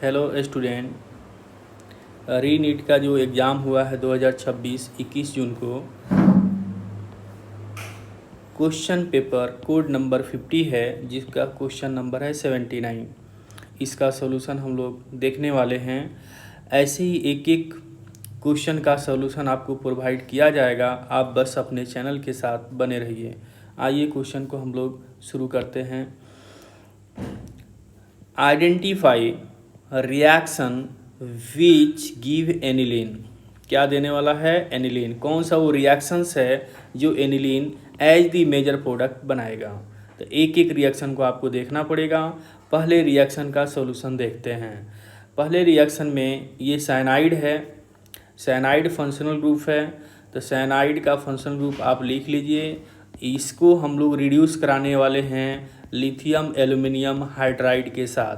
Hello student. री NEET का जो एग्ज़ाम हुआ है 2026 21 जून को, क्वेश्चन पेपर कोड नंबर 50 है, जिसका क्वेश्चन नंबर है 79। इसका सॉल्यूशन हम लोग देखने वाले हैं। ऐसे ही एक एक क्वेश्चन का सॉल्यूशन आपको प्रोवाइड किया जाएगा, आप बस अपने चैनल के साथ बने रहिए। आइए क्वेश्चन को हम लोग शुरू करते हैं। Identify reaction which give aniline. क्या देने वाला है? एनिलीन। कौन सा वो रिएक्शंस है जो aniline as the major product बनाएगा? तो एक एक रिएक्शन को आपको देखना पड़ेगा। पहले रिएक्शन का सॉल्यूशन देखते हैं। पहले रिएक्शन में ये साइनाइड है, साइनाइड फंक्शनल ग्रुप है। तो साइनाइड का फंक्शनल ग्रुप आप लिख लीजिए। इसको हम लोग रिड्यूस कराने वाले हैं लिथियम एल्युमिनियम हाइड्राइड के साथ।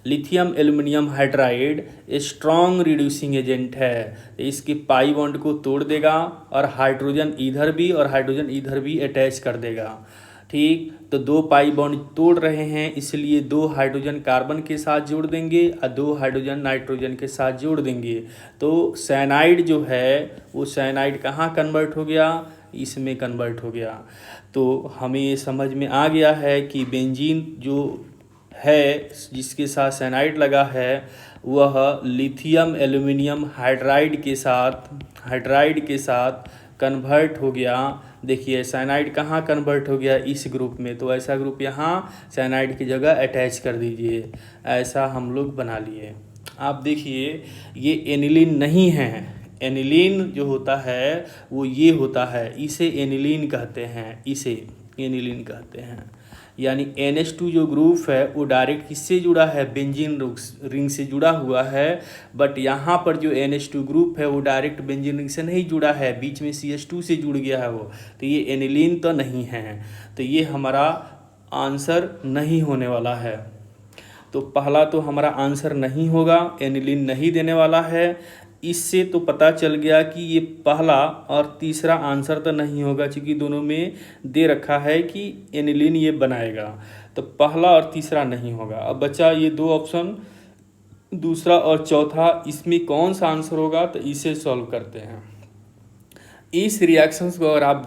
Lithium aluminium hydride strong reducing agent है। इसके पाई बॉन्ड को तोड़ देगा और हाइड्रोजन इधर भी और हाइड्रोजन इधर भी अटैच कर देगा। ठीक, तो दो पाई बॉन्ड तोड़ रहे हैं, इसलिए दो हाइड्रोजन कार्बन के साथ जोड़ देंगे और दो हाइड्रोजन नाइट्रोजन के साथ जोड़ देंगे। तो साइनाइड जो है वो साइनाइड कहाँ कन्वर्ट हो गया? इसमें कन्वर्ट हो गया। तो हमें ये समझ में आ गया है कि बेंजीन जो है जिसके साथ साइनाइड लगा है वह लिथियम एल्युमिनियम हाइड्राइड के साथ कन्वर्ट हो गया। देखिए साइनाइड कहाँ कन्वर्ट हो गया? इस ग्रुप में। तो ऐसा ग्रुप यहाँ साइनाइड की जगह अटैच कर दीजिए। ऐसा हम लोग बना लिए। आप देखिए ये एनिलीन नहीं है। एनिलीन जो होता है वो ये होता है, इसे एनिलीन कहते हैं, इसे एनिलीन कहते हैं। यानी NH2 जो ग्रुप है वो डायरेक्ट किससे जुड़ा है? बेंजीन रिंग से जुड़ा हुआ है। बट यहाँ पर जो NH2 ग्रुप है वो डायरेक्ट बेंजीन रिंग से नहीं जुड़ा है, बीच में CH2 से जुड़ गया है वो। तो ये एनिलीन तो नहीं है। तो ये हमारा आंसर नहीं होने वाला है। तो पहला तो हमारा आंसर नहीं होगा, एनिलीन नहीं देने वाला है। इससे तो पता चल गया कि ये पहला और तीसरा आंसर तो नहीं होगा, क्योंकि दोनों में दे रखा है कि एनिलीन ये बनाएगा। तो पहला और तीसरा नहीं होगा। अब बचा ये दो ऑप्शन, दूसरा और चौथा। इसमें कौन सा आंसर होगा? तो इसे सॉल्व करते हैं। इस रिएक्शंस को अगर आप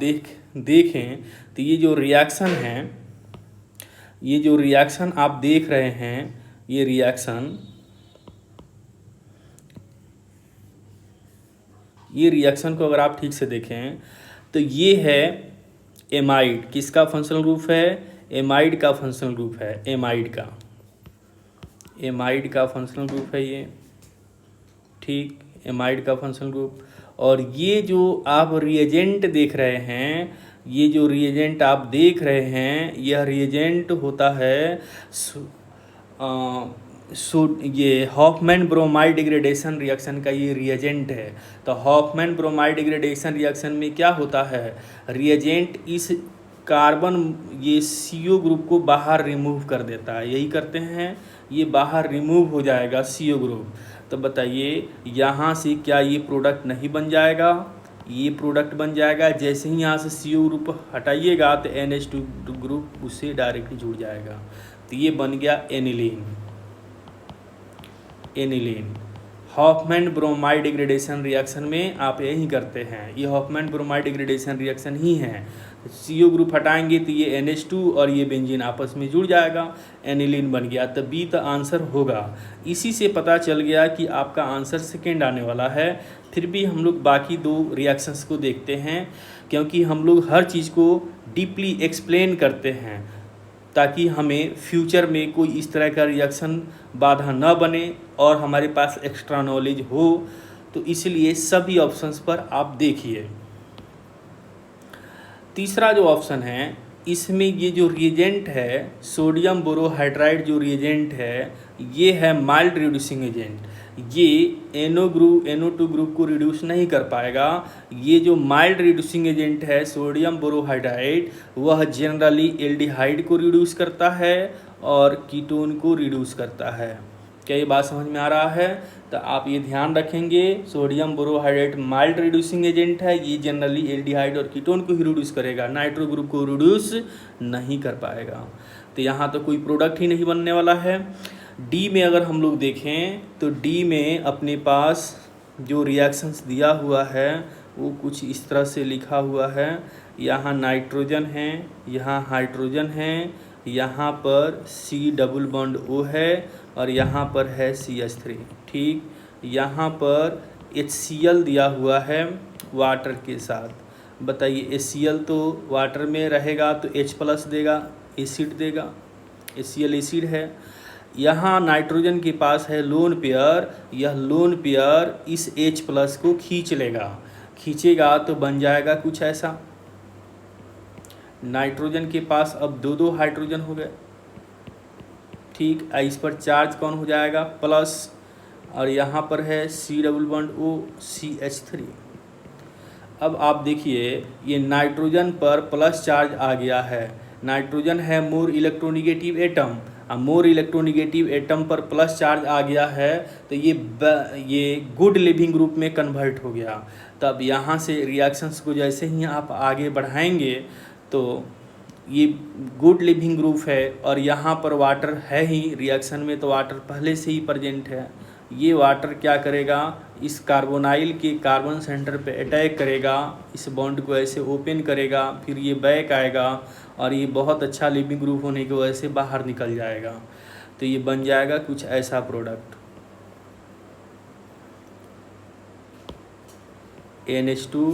देखें तो ये जो रिएक्शन है, ये जो रिएक्शन आप देख रहे हैं, ये रिएक्शन को अगर आप ठीक से देखें तो ये है एमाइड। किसका फंक्शनल ग्रुप है? एमाइड का फंक्शनल ग्रुप है। एमाइड का फंक्शनल ग्रुप है ये। ठीक, एमाइड का फंक्शनल ग्रुप। और ये जो आप रिएजेंट देख रहे हैं, ये जो रिएजेंट आप देख रहे हैं, यह रिएजेंट होता है ये हॉफमैन ब्रोमाइड डिग्रेडेशन रिएक्शन का ये रिएजेंट है। तो हॉफमैन ब्रोमाइड डिग्रेडेशन रिएक्शन में क्या होता है? रिएजेंट इस कार्बन ये CO ग्रुप को बाहर रिमूव कर देता है। यही करते हैं, ये बाहर रिमूव हो जाएगा CO ग्रुप। तो बताइए यहाँ से क्या ये प्रोडक्ट नहीं बन जाएगा? ये प्रोडक्ट बन जाएगा। जैसे ही यहाँ से CO ग्रुप हटाइएगा तो NH2 ग्रुप उससे डायरेक्टली जुड़ जाएगा। तो ये बन गया aniline. Hoffmann bromide degradation reaction में आप यही करते हैं। ये हॉफमैन ब्रोमाइड डिग्रेडेशन रिएक्शन ही है। CO ग्रुप हटाएंगे तो ये NH2 और ये बेंजीन आपस में जुड़ जाएगा, एनिलीन बन गया। तो B तो आंसर होगा। इसी से पता चल गया कि आपका आंसर सेकेंड आने वाला है। फिर भी हम लोग बाकी दो रिएक्शंस को देखते हैं, क्योंकि हम लोग हर चीज़ को डीपली एक्सप्लेन करते हैं ताकि हमें फ्यूचर में कोई इस तरह का रिएक्शन बाधा न बने और हमारे पास एक्स्ट्रा नॉलेज हो। तो इसलिए सभी ऑप्शंस पर आप देखिए। तीसरा जो ऑप्शन है, इसमें ये जो रिएजेंट है सोडियम बोरोहाइड्राइड जो रिएजेंट है, ये है माइल्ड रिड्यूसिंग एजेंट। ये NO2 ग्रुप को रिड्यूस नहीं कर पाएगा। ये जो माइल्ड रिड्यूसिंग एजेंट है सोडियम बोरोहाइड्राइड, वह जनरली एल्डिहाइड को रिड्यूस करता है और कीटोन को रिड्यूस करता है। क्या ये बात समझ में आ रहा है? तो आप ये ध्यान रखेंगे, sodium borohydride mild reducing agent है। ये जनरली एल्डिहाइड और कीटोन को ही रिड्यूस करेगा, नाइट्रो ग्रुप को रिड्यूस नहीं कर पाएगा। तो यहाँ तो कोई प्रोडक्ट ही नहीं बनने वाला है। डी में अगर हम लोग देखें तो डी में अपने पास जो रिएक्शंस दिया हुआ है वो कुछ इस तरह से लिखा हुआ है। यहाँ नाइट्रोजन है, यहाँ हाइड्रोजन है, यहाँ पर C डबल बॉन्ड O है और यहाँ पर है CH3। ठीक, यहाँ पर HCl दिया हुआ है वाटर के साथ। बताइए HCl तो वाटर में रहेगा तो H+ देगा, एसिड देगा, HCl एसिड है। यहाँ नाइट्रोजन के पास है लोन पेयर, यह लोन पेयर इस H+ को खींच लेगा, खींचेगा तो बन जाएगा कुछ ऐसा। नाइट्रोजन के पास अब दो हाइड्रोजन हो गए। ठीक, इस पर चार्ज कौन हो जाएगा? प्लस, और यहाँ पर है C double bond O CH3। अब आप देखिए ये नाइट्रोजन पर प्लस चार्ज आ गया है। नाइट्रोजन है मोर इलेक्ट्रोनिगेटिव एटम, अब मोर इलेक्ट्रोनिगेटिव एटम पर प्लस चार्ज आ गया है तो ये गुड लिविंग ग्रुप में कन्वर्ट हो गया। तब यहाँ से रिएक्शंस को जैसे ही आप आगे बढ़ाएंगे तो ये गुड लिविंग ग्रुप है और यहाँ पर वाटर है ही, रिएक्शन में तो वाटर पहले से ही प्रेजेंट है। ये वाटर क्या करेगा? इस कार्बोनाइल के कार्बन सेंटर पे अटैक करेगा, इस बॉन्ड को ऐसे ओपन करेगा, फिर ये बैक आएगा और ये बहुत अच्छा लिविंग ग्रुप होने की वजह से बाहर निकल जाएगा। तो ये बन जाएगा कुछ ऐसा प्रोडक्ट। NH2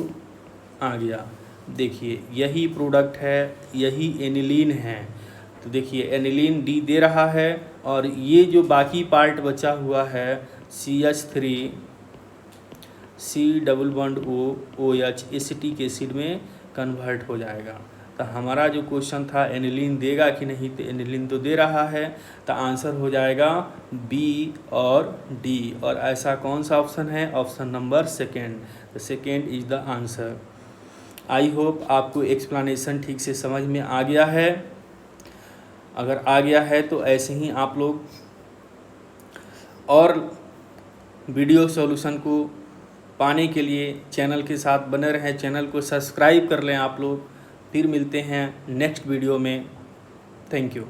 आ गया। देखिए यही प्रोडक्ट है, यही एनिलीन है। तो देखिए एनिलीन D दे रहा है और ये जो बाकी पार्ट बचा हुआ है CH3 C double bond O OH acetic acid में कन्वर्ट हो जाएगा। तो हमारा जो क्वेश्चन था एनिलीन देगा कि नहीं, तो एनिलीन तो दे रहा है, तो आंसर हो जाएगा B और D। और ऐसा कौन सा ऑप्शन है? Option number second. तो second is the answer. I hope आपको एक्सप्लेनेशन ठीक से समझ में आ गया है। अगर आ गया है तो ऐसे ही आप लोग और वीडियो सॉल्यूशन को पाने के लिए चैनल के साथ बने रहें, चैनल को सब्सक्राइब कर लें आप लोग। फिर मिलते हैं नेक्स्ट वीडियो में। Thank you.